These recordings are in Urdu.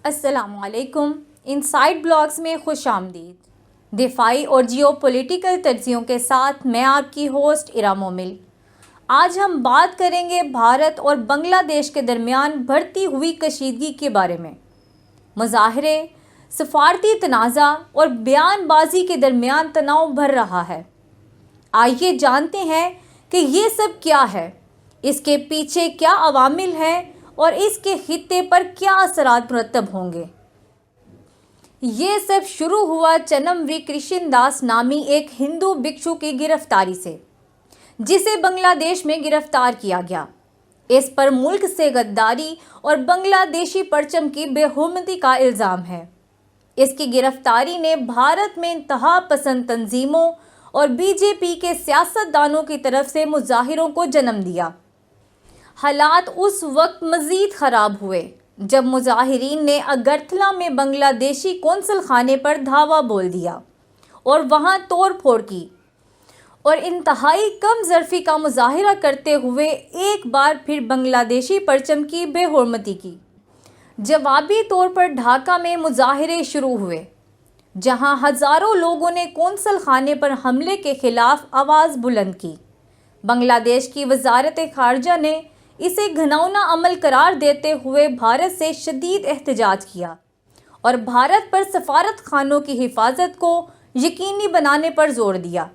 السلام علیکم، انسائٹ بلاگز میں خوش آمدید۔ دفاعی اور جیو پولیٹیکل تجزیوں کے ساتھ میں آپ کی ہوسٹ ارا مومل۔ آج ہم بات کریں گے بھارت اور بنگلہ دیش کے درمیان بڑھتی ہوئی کشیدگی کے بارے میں۔ مظاہرے، سفارتی تنازع اور بیان بازی کے درمیان تناؤ بڑھ رہا ہے۔ آئیے جانتے ہیں کہ یہ سب کیا ہے، اس کے پیچھے کیا عوامل ہیں اور اس کے خطے پر کیا اثرات مرتب ہوں گے۔ یہ سب شروع ہوا چنم وی کرشن داس نامی ایک ہندو بھکشو کی گرفتاری سے، جسے بنگلہ دیش میں گرفتار کیا گیا۔ اس پر ملک سے غداری اور بنگلہ دیشی پرچم کی بے حرمتی کا الزام ہے۔ اس کی گرفتاری نے بھارت میں انتہا پسند تنظیموں اور بی جے پی کے سیاست دانوں کی طرف سے مظاہروں کو جنم دیا۔ حالات اس وقت مزید خراب ہوئے جب مظاہرین نے اگرتلہ میں بنگلہ دیشی قونصل خانے پر دھاوا بول دیا اور وہاں توڑ پھوڑ کی اور انتہائی کم ظرفی کا مظاہرہ کرتے ہوئے ایک بار پھر بنگلہ دیشی پرچم کی بے حرمتی کی۔ جوابی طور پر ڈھاکہ میں مظاہرے شروع ہوئے، جہاں ہزاروں لوگوں نے قونصل خانے پر حملے کے خلاف آواز بلند کی۔ بنگلہ دیش کی وزارت خارجہ نے اسے گھناؤنا عمل قرار دیتے ہوئے بھارت سے شدید احتجاج کیا اور بھارت پر سفارت خانوں کی حفاظت کو یقینی بنانے پر زور دیا۔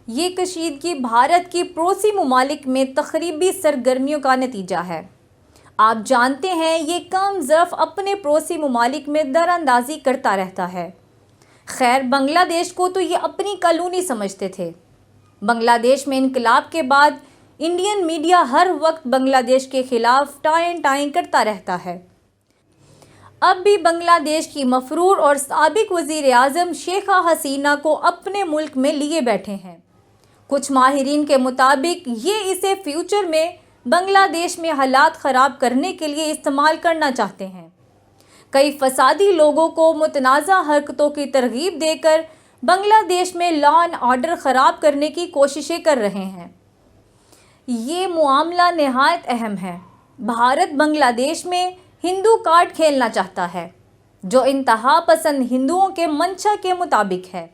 یہ کشیدگی بھارت کی پڑوسی ممالک میں تخریبی سرگرمیوں کا نتیجہ ہے۔ آپ جانتے ہیں یہ کم ظرف اپنے پڑوسی ممالک میں در اندازی کرتا رہتا ہے۔ خیر، بنگلہ دیش کو تو یہ اپنی کالونی سمجھتے تھے۔ بنگلہ دیش میں انقلاب کے بعد انڈین میڈیا ہر وقت بنگلہ دیش کے خلاف ٹائیں کرتا رہتا ہے۔ اب بھی بنگلہ دیش کی مفرور اور سابق وزیر اعظم شیخہ حسینہ کو اپنے ملک میں لیے بیٹھے ہیں۔ کچھ ماہرین کے مطابق یہ اسے فیوچر میں بنگلہ دیش میں حالات خراب کرنے کے لیے استعمال کرنا چاہتے ہیں۔ کئی فسادی لوگوں کو متنازع حرکتوں کی ترغیب دے کر بنگلہ دیش میں لا اینڈ آرڈر خراب کرنے کی کوششیں کر رہے ہیں۔ یہ معاملہ نہایت اہم ہے۔ بھارت بنگلہ دیش میں ہندو کارڈ کھیلنا چاہتا ہے، جو انتہا پسند ہندوؤں کے منشا کے مطابق ہے،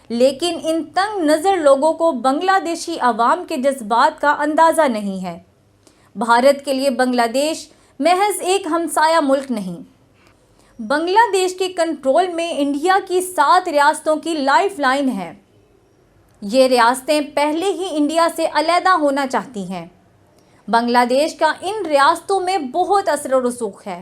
لیکن ان تنگ نظر لوگوں کو بنگلہ دیشی عوام کے جذبات کا اندازہ نہیں ہے۔ بھارت کے لیے بنگلہ دیش محض ایک ہمسایہ ملک نہیں۔ بنگلہ دیش کے کنٹرول میں انڈیا کی 7 ریاستوں کی لائف لائن ہے۔ یہ ریاستیں پہلے ہی انڈیا سے علیحدہ ہونا چاہتی ہیں۔ بنگلہ دیش کا ان ریاستوں میں بہت اثر و رسوخ ہے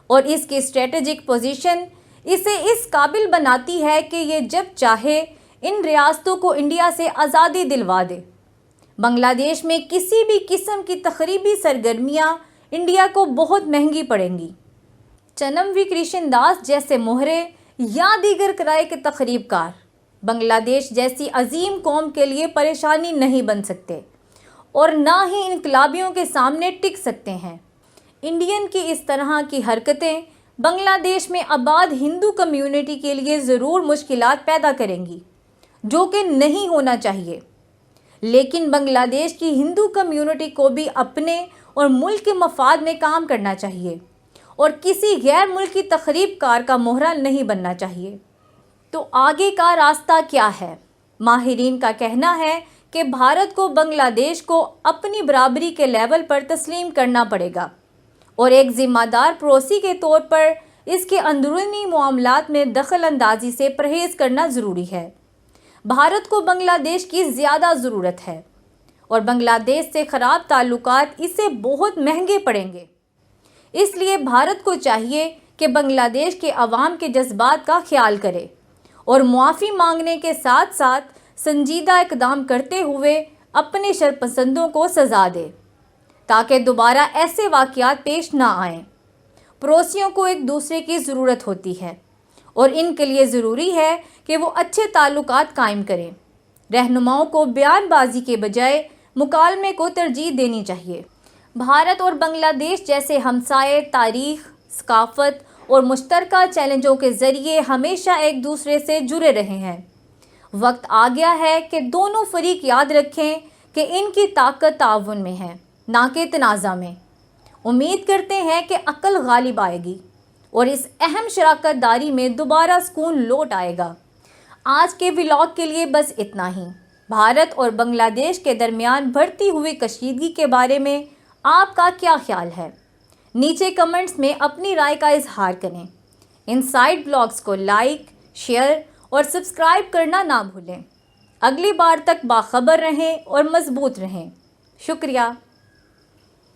اور اس کی اسٹریٹجک پوزیشن اسے اس قابل بناتی ہے کہ یہ جب چاہے ان ریاستوں کو انڈیا سے آزادی دلوا دے۔ بنگلہ دیش میں کسی بھی قسم کی تخریبی سرگرمیاں انڈیا کو بہت مہنگی پڑیں گی۔ چنم وی کرشن داس جیسے مہرے یا دیگر کرائے کے تخریب کار بنگلہ دیش جیسی عظیم قوم کے لیے پریشانی نہیں بن سکتے اور نہ ہی انقلابیوں کے سامنے ٹک سکتے ہیں۔ انڈین کی اس طرح کی حرکتیں بنگلہ دیش میں آباد ہندو کمیونٹی کے لیے ضرور مشکلات پیدا کریں گی، جو کہ نہیں ہونا چاہیے۔ لیکن بنگلہ دیش کی ہندو کمیونٹی کو بھی اپنے اور ملک کے مفاد میں کام کرنا چاہیے اور کسی غیر ملکی تخریب کار کا مہرہ نہیں بننا چاہیے۔ تو آگے کا راستہ کیا ہے؟ ماہرین کا کہنا ہے کہ بھارت کو بنگلہ دیش کو اپنی برابری کے لیول پر تسلیم کرنا پڑے گا اور ایک ذمہ دار پڑوسی کے طور پر اس کے اندرونی معاملات میں دخل اندازی سے پرہیز کرنا ضروری ہے۔ بھارت کو بنگلہ دیش کی زیادہ ضرورت ہے اور بنگلہ دیش سے خراب تعلقات اسے بہت مہنگے پڑیں گے۔ اس لیے بھارت کو چاہیے کہ بنگلہ دیش کے عوام کے جذبات کا خیال کرے اور معافی مانگنے کے ساتھ ساتھ سنجیدہ اقدام کرتے ہوئے اپنے شرپسندوں کو سزا دے، تاکہ دوبارہ ایسے واقعات پیش نہ آئیں۔ پڑوسیوں کو ایک دوسرے کی ضرورت ہوتی ہے اور ان کے لیے ضروری ہے کہ وہ اچھے تعلقات قائم کریں۔ رہنماؤں کو بیان بازی کے بجائے مکالمے کو ترجیح دینی چاہیے۔ بھارت اور بنگلہ دیش جیسے ہمسائے تاریخ، ثقافت اور مشترکہ چیلنجوں کے ذریعے ہمیشہ ایک دوسرے سے جڑے رہے ہیں۔ وقت آ گیا ہے کہ دونوں فریق یاد رکھیں کہ ان کی طاقت تعاون میں ہے، نہ کہ تنازع میں۔ امید کرتے ہیں کہ عقل غالب آئے گی اور اس اہم شراکت داری میں دوبارہ سکون لوٹ آئے گا۔ آج کے ولاگ کے لیے بس اتنا ہی۔ بھارت اور بنگلہ دیش کے درمیان بڑھتی ہوئی کشیدگی کے بارے میں آپ کا کیا خیال ہے؟ نیچے کمنٹس میں اپنی رائے کا اظہار کریں۔ انسائٹ بلاگز کو لائک، شیئر اور سبسکرائب کرنا نہ بھولیں۔ اگلی بار تک باخبر رہیں اور مضبوط رہیں۔ شکریہ۔